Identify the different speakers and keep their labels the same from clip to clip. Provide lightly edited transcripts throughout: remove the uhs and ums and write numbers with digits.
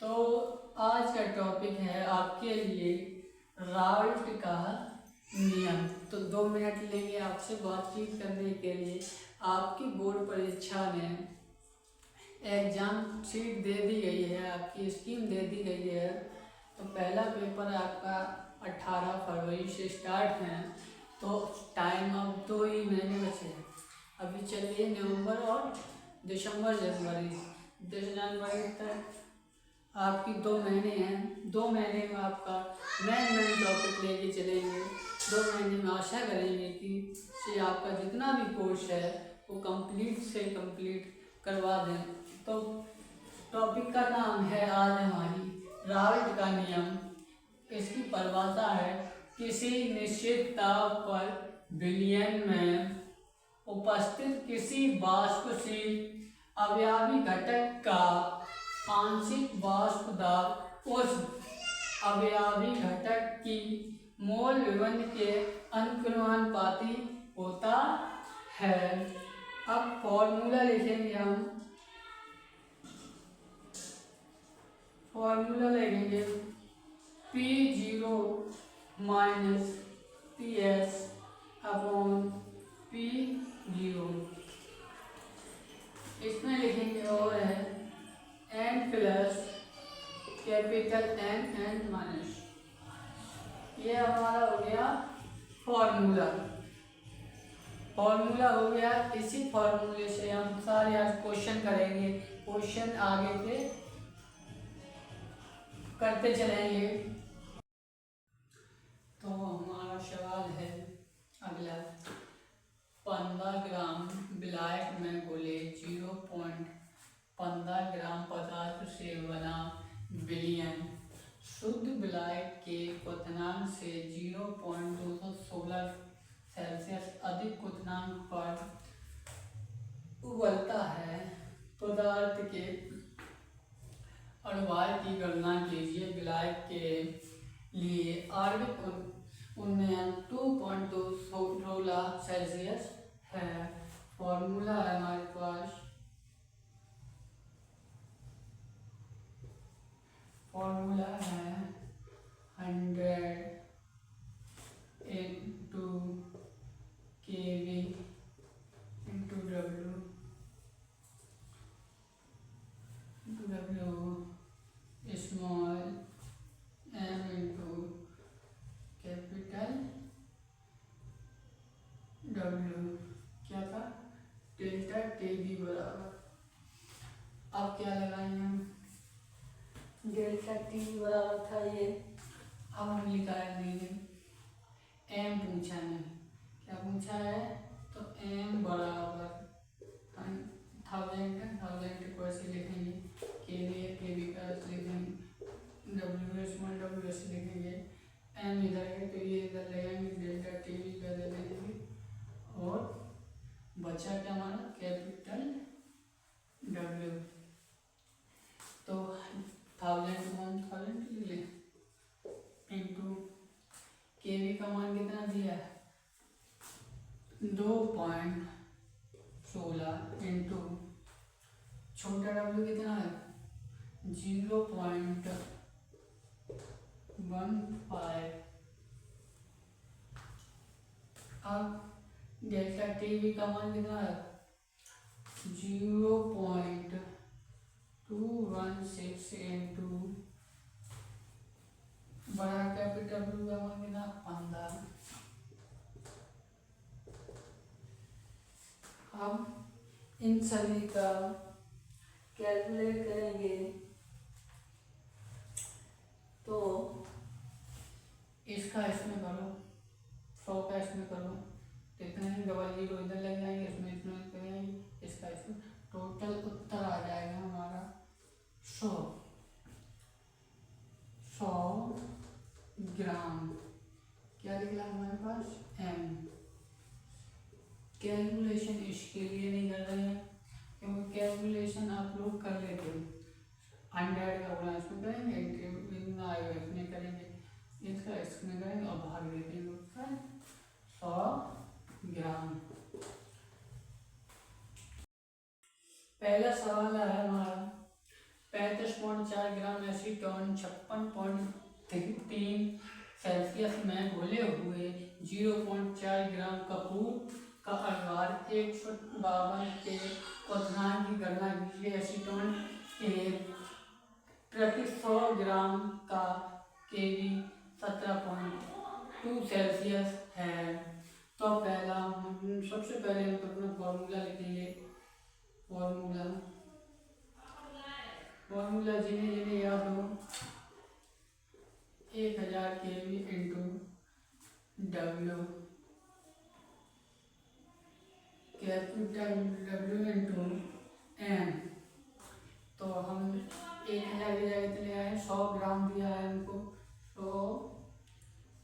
Speaker 1: तो आज का टॉपिक है आपके लिए राल्ट का नियम। तो 2 मिनट लेंगे आपसे बातचीत करने के लिए। आपकी बोर्ड परीक्षा में एग्जाम शीट दे दी गई है, आपकी स्कीम दे दी गई है। तो पहला पेपर आपका 18 फरवरी से स्टार्ट है। तो टाइम अब 2 ही महीने बचे हैं। अभी चलिए नवंबर और दिसंबर जनवरी 10 जनवरी तक आपकी 2 महीने हैं। 2 महीने में आपका मेन टॉपिक लेके चलेंगे। 2 महीने में आशा करेंगे कि से आपका जितना भी कोर्स है वो कंप्लीट से कंप्लीट करवा दें। तो टॉपिक का नाम है आज हमारी राल्ट का नियम। इसकी परिभाषा है किसी निश्चित दाब पर विलयन में उपस्थित किसी वाष्पशील अवयवी घटक का आंशिक वाष्प दाब उस अवयवी घटक की मोल विबंध के अनुक्रमानुपाती होता है। अब फॉर्मूला लिखेंगे हम। फॉर्मूला लिखेंगे P0 minus PS upon P0। इसमें लिखेंगे और है n plus capital N minus. ये हमारा हो गया फॉर्मूला। फॉर्मूला हो गया। इसी फॉर्मूले से हम सारे आज क्वेश्चन करेंगे। क्वेश्चन आगे के करते चलेंगे। तो हमारा सवाल है अगला। 15 ग्राम विलायक में घुले 0.15 ग्राम पदार्थ से बना विलयन शुद्ध विलायक के क्वथनांक से 0.216 सेल्सियस अधिक क्वथनांक पर उबलता है। पदार्थ के अणुभार की गणना कीजिए। विलायक के लिए आणविक उन्नयन 2.216 सेल्सियस है। फॉर्मूला है हमारे पास। फॉर्मूला है 100 into kV into W small m into capital W। क्या था? डेल्टा टीवी बराबर। अब क्या लगाएंगे हम? डेल्टा टी बराबर था ये। अब हम निकाल देंगे। m पूछा है, क्या पूछा है? तो m बराबर 1000 को ऐसे लिखेंगे। के भी का ऐसे लिखेंगे। डब्ल्यू स्मॉल डब्ल्यू ऐसे लिखेंगे। m इधर है तो ये इधर लगाएंगे। डेल्टा टी भी का दे देंगे और बचा क्या हमारा? Capital W। तो 1000 ले लें इंटू के वी का मान कितना दिया है? 2.16 इंटू छोटा W कितना है? 0.15। अब डेल्टा टी का मान कितना है? 0.216 इंटू बड़ा कैपिटल W का मान कितना? 15। अब इन सभी का कैलकुलेट करेंगे तो इसका इसमें करो, 100 का इसमें करो तो इतने ही डबल जीरो इधर लग जाएंगे। इसमें इतना करेंगे, इसका इसमें टोटल उत्तर आ जाएगा हमारा 100 ग्राम। क्या निकला हमारे पास? m। कैलकुलेशन इसके लिए नहीं कर रहे हैं क्योंकि कैलकुलेशन आप लोग कर लेते हो। 100 का गुणा इसमें करेंगे, इतना आएगा इसमें करेंगे, इसका इसमें करेंगे और भाग देते हैं उत्तर 100 ग्राम। पहला सवाल है हमारा। 35.4 ग्राम एसीटोन 56.3 सेल्सियस में घुले हुए 0.4 ग्राम कपूर का अलवार 152 के क्वथनांक की गणना कीजिए। एसीटोन के प्रति 100 ग्राम का केवी 17.2 सेल्सियस है। तो पहला सबसे पहले हम अपना फॉर्मूला लिखेंगे। फॉर्मूला जिन्हें जिन्हें याद हो, 1000 kV into W, capital W into M. तो हम 1000 की जगह कितने आए, 100 ग्राम दिया है हमको, 100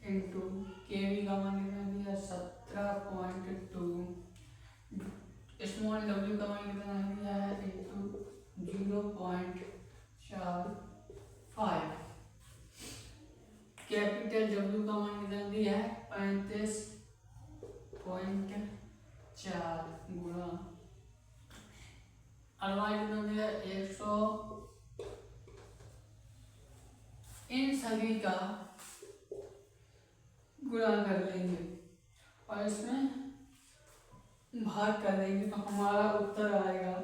Speaker 1: इंटू केवी का मान कितना दिया 17.2, स्मॉल डब्ल्यू का मान कितना दिया है इंटू 0.45, कैपिटल डब्ल्यू का मान कितना दिया है 35.4 गुणा अलवार कितना दिया 100। इन सभी का गुणा कर लेंगे और इसमें भाग कर देंगे तो हमारा उत्तर आएगा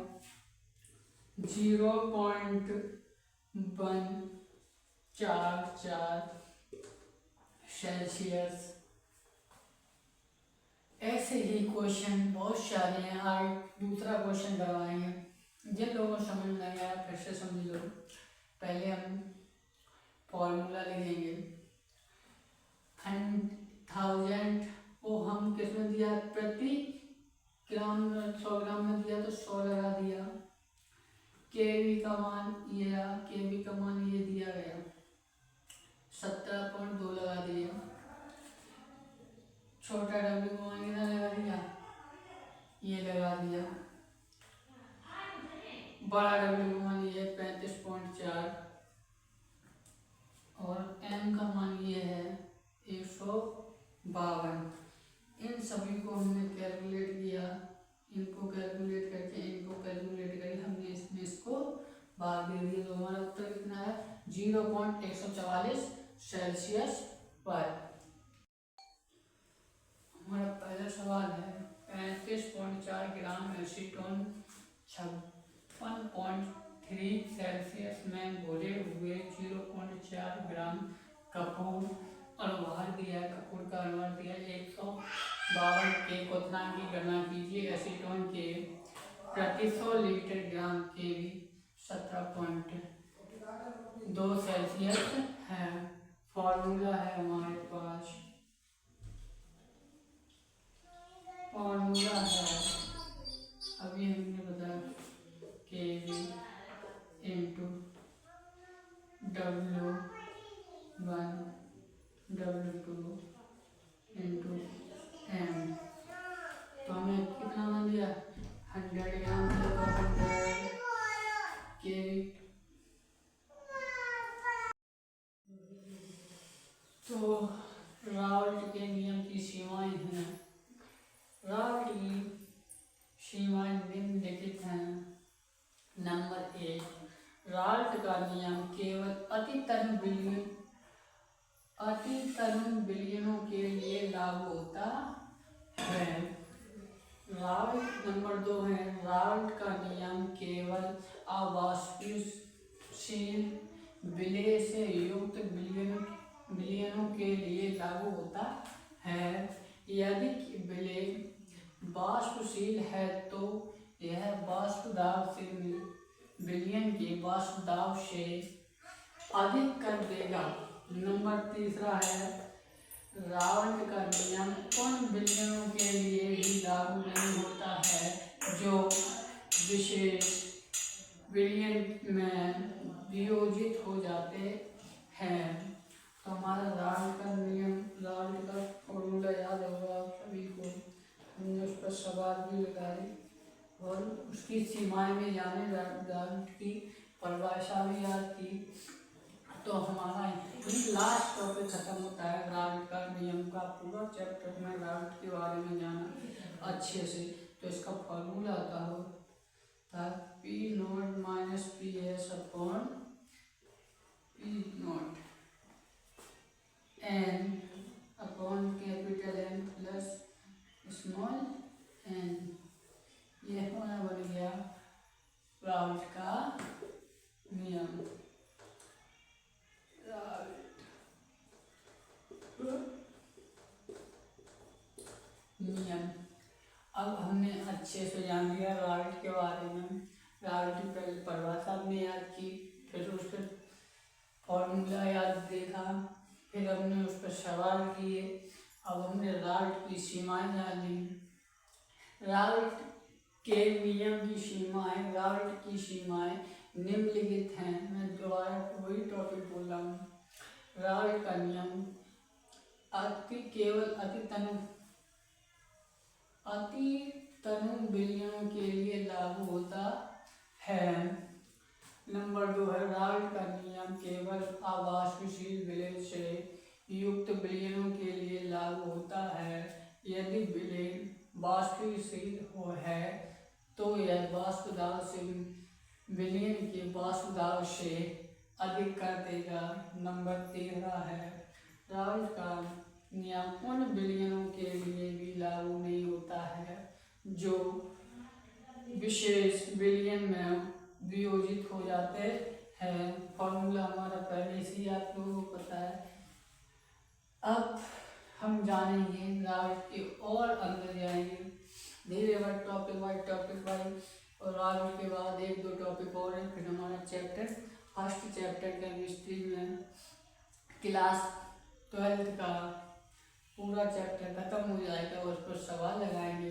Speaker 1: 0.144 सेल्सियस। ऐसे ही क्वेश्चन बहुत सारे हैं। आज दूसरा क्वेश्चन करवाएंगे। जिन लोगों को समझ नहीं आया फिर से समझ लो। पहले हम फॉर्मूला लिखेंगे। 1000 को हम किसमें दिया, प्रति ग्राम 100 ग्राम में दिया तो 100 लगा दिया। केवी का मान ये दिया गया 17.2 लगा दिया। छोटा डब्ल्यू का मान कितना लगा दिया, ये लगा दिया। बड़ा डब्ल्यू का मान ये 35.4 और एम का मान ये है 152। इन सभी को हमने कैलकुलेट किया, इनको कैलकुलेट करके हमने इसमें इसको भाग दे दिया। तो हमारा उत्तर कितना है 0.144 सेल्सियस पर। हमारा पहला सवाल है 35.4 ग्राम एसीटोन 56.3 सेल्सियस में घोले हुए 0.4 ग्राम कपूर अलवार दिया है। कपूर का अलवार दिया 152 के क्वथनांक की गणना कीजिए। एसीटोन के प्रति 100 लीटर ग्राम केवी 17.2 सेल्सियस है। फॉर्मूला है हमारे पास, फॉर्मूला है अभी हमने बताया केवी into W1 W2 into M. तो हमें कितना मान दिया 100 ग्राम दिया तो 100 केवी। तो राउल्ट के नियम की सीमाएं हैं। राउल्ट की सीमाएं निम्नलिखित हैं। नंबर 1, राउल्ट का नियम केवल अति तरुण विलयनों के लिए लागू होता है। नंबर 2 है, राउल्ट का नियम केवल अवाष्पशील विलय से युक्त विलयनों के लिए लागू होता है। यदि विलय वाष्पशील है तो यह वाष्प दाब से विलयन के वाष्प दाब से अधिक कर देगा। नंबर 3 है, राउल्ट का नियम उन विलयनों के लिए भी लागू नहीं होता है जो विशेष विलयन में वियोजित हो जाते हैं। तो हमारा राउल्ट का फॉर्मूला याद होगा आप सभी को, हमने उस पर सवाल भी लगाए और उसकी सीमाएं में जाने, राउल्ट की परिभाषा भी याद की। तो हमारा लास्ट टॉपिक खत्म होता है राउल्ट का नियम का। पूरा चैप्टर में राउल्ट के बारे में जाना अच्छे से। तो इसका फॉर्मूला आता हो था P naught minus P S upon P naught N upon capital N plus small N. ये हमारा बन गया राउल्ट का नियम। नियम अब हमने अच्छे से जान लिया राउल्ट के बारे में। राउल्ट की पहले परिभाषा हमने याद की, फिर उसके फॉर्मूला याद देखा, फिर हमने उस पर सवाल किए। अब हमने राउल्ट की सीमाएं जान ली। राउल्ट के नियम की सीमाएं, राउल्ट की सीमाएं निम्नलिखित हैं। मैं दोबारा वही टॉपिक बोल रहा हूँ। राउल्ट का नियम केवल अति तनु विलयनों के लिए लागू होता है। नंबर 2 है राउल्ट का नियम केवल अवाष्पशील विलयन से युक्त विलयनों के लिए लागू होता है। यदि विलयन वाष्पशील हो है तो यह वाष्प दाब से विलयन के वाष्प दाब से अधिक कर देगा। नंबर 13 है राउल्ट का नियम उन विलयनों के लिए भी लागू नहीं होता है जो विशेष विलयन में वियोजित हो जाते हैं। फॉर्मूला हमारा पहले से ही आप लोगों को पता है। अब हम जानेंगे राउल्ट के और अंदर जाएंगे धीरे बार टॉपिक वाइज और राउल्ट के बाद 1-2 टॉपिक और है। फिर हमारा फर्स्ट चैप्टर केमिस्ट्री में क्लास 12 का पूरा चैप्टर खत्म हो जाएगा। उस पर सवाल लगाएंगे।